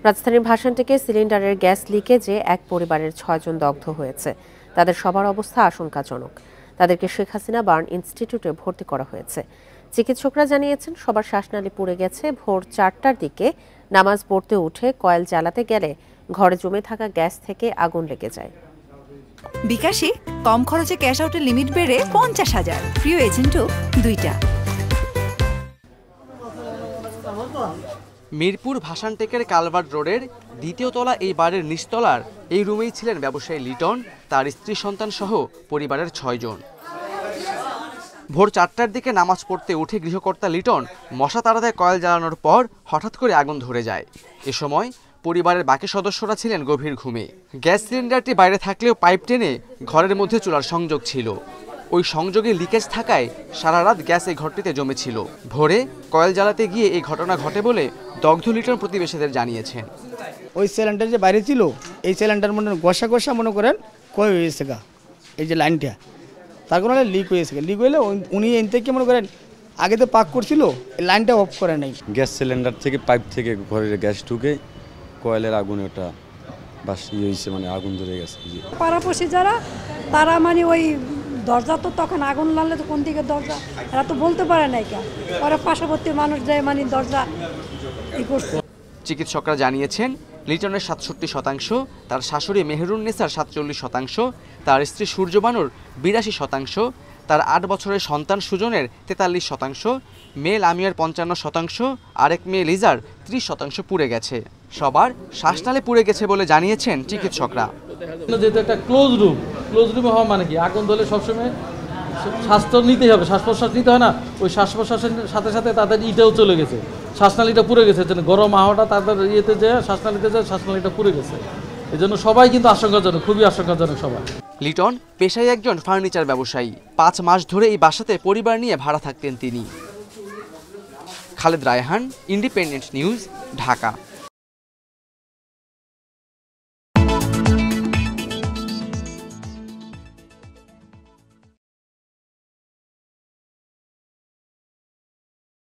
রাজধানীর ভাসানটেকে সিলিন্ডারের গ্যাস লিকেজে এক পরিবারের ৬ জন দগ্ধ হয়েছে। তাদের সবার অবস্থা আশঙ্কাজনক। তাদেরকে শেখ হাসিনা বার্ন ইনস্টিটিউটে ভর্তি করা হয়েছে। চিকিৎসকরা জানিয়েছেন সবার শ্বাসনালী পুড়ে গেছে। ভোর ৪টার দিকে নামাজ পড়তে উঠে কয়েল জ্বালাতে গেলে ঘরে জমে থাকা গ্যাস থেকে আগুন লেগে যায়। বিকাশে কম খরচে ক্যাশ আউটের লিমিট বেড়ে ৫০,০০০। প্রিয় এজেন্টও ২টা। মিরপুর ভাসানটেকের কালভার্ট রোডের দ্বিতীয় তলা এই বাড়ির নিচতলার এই রুমেই ছিলেন ব্যবসায়ী লিটন, তার স্ত্রী সন্তান সহ পরিবারের ৬ জন। ভোর ৪টার দিকে নামাজ পড়তে উঠে গৃহকর্তা লিটন মশা তাড়া দেয় কয়েল জ্বালানোর পর হঠাৎ করে আগুন ধরে যায়। এ সময় পরিবারের বাকি সদস্যরা ছিলেন গভীর ঘুমে। গ্যাস সিলিন্ডারটি বাইরে থাকলেও পাইপ টেনে ঘরের মধ্যে চুলার সংযোগ ছিল। ওই সংযোগে লিকেজ থাকায় সারা রাত গ্যাস এই ঘরটিতে জমেছিল। ভোরে কয়েল জ্বালাতে গিয়ে এই ঘটনা ঘটে বলে দগ্ধ লিটন প্রতিবেশীদের জানিয়েছেন। ওই সিলিন্ডার যে বাইরে ছিল, এই সিলিন্ডার মনে ঘষা মনে করেন কয় হয়েছে গা, এই যে লাইনটা তার কারণে লিক হয়েছে। লিক হইলে উনি এন থেকে মনে করেন আগে তো পাক করছিল, এই লাইনটা অফ করে নাই। গ্যাস সিলিন্ডার থেকে পাইপ থেকে ঘরের গ্যাস ঢুকে কয়েলের আগুনে ওটা বাস হয়েছে, মানে আগুন ধরে গেছে। পাড়াপড়শি যারা তারা মানে ওই দরজা তো তখন আগুন লাগলে তো কোন দিকে দরজা এরা তো বলতে পারে নাই কেন, ওরা পার্শ্ববর্তী মানুষ যায় মানে দরজা ই করছে। চিকিৎসকরা জানিয়েছেন লিটনের ৬৭%, তার শাশুড়ি মেহেরুন্নেসার ৪৭%, তার স্ত্রী সূর্যবানুর ৮২%, তার ৮ বছরের সন্তান সুজনের ৪৩%, মেয়ে লামিয়ার ৫৫%, আরেক মেয়ে লিজার ৩০% পুড়ে গেছে। সবার শ্বাসনালী পুড়ে গেছে বলে জানিয়েছেন চিকিৎসকরা। যেহেতু একটা ক্লোজ রুমে হওয়া মানে কি, আগুন ধরলে সবসময় শ্বাস তো নিতেই হবে, শ্বাস প্রশ্বাস নিতে হয় না। ওই শ্বাস প্রশ্বাসের সাথে সাথে তাদের ইটাও চলে গেছে, শ্বাসনালীটা পুড়ে গেছে। গরম আবহাওয়াটা তাদের ইয়েতে যায়, শ্বাসনালীতে যায়, শ্বাসনালীটা পুড়ে গেছে। এই জন্য সবাই কিন্তু আশঙ্কাজনক, খুবই আশঙ্কাজনক সবাই। লিটন পেশায় একজন ফার্নিচার ব্যবসায়ী। ৫ মাস ধরে এই বাসাতে পরিবার নিয়ে ভাড়া থাকতেন তিনি। Khaled Raihan, independent news, Dhaka.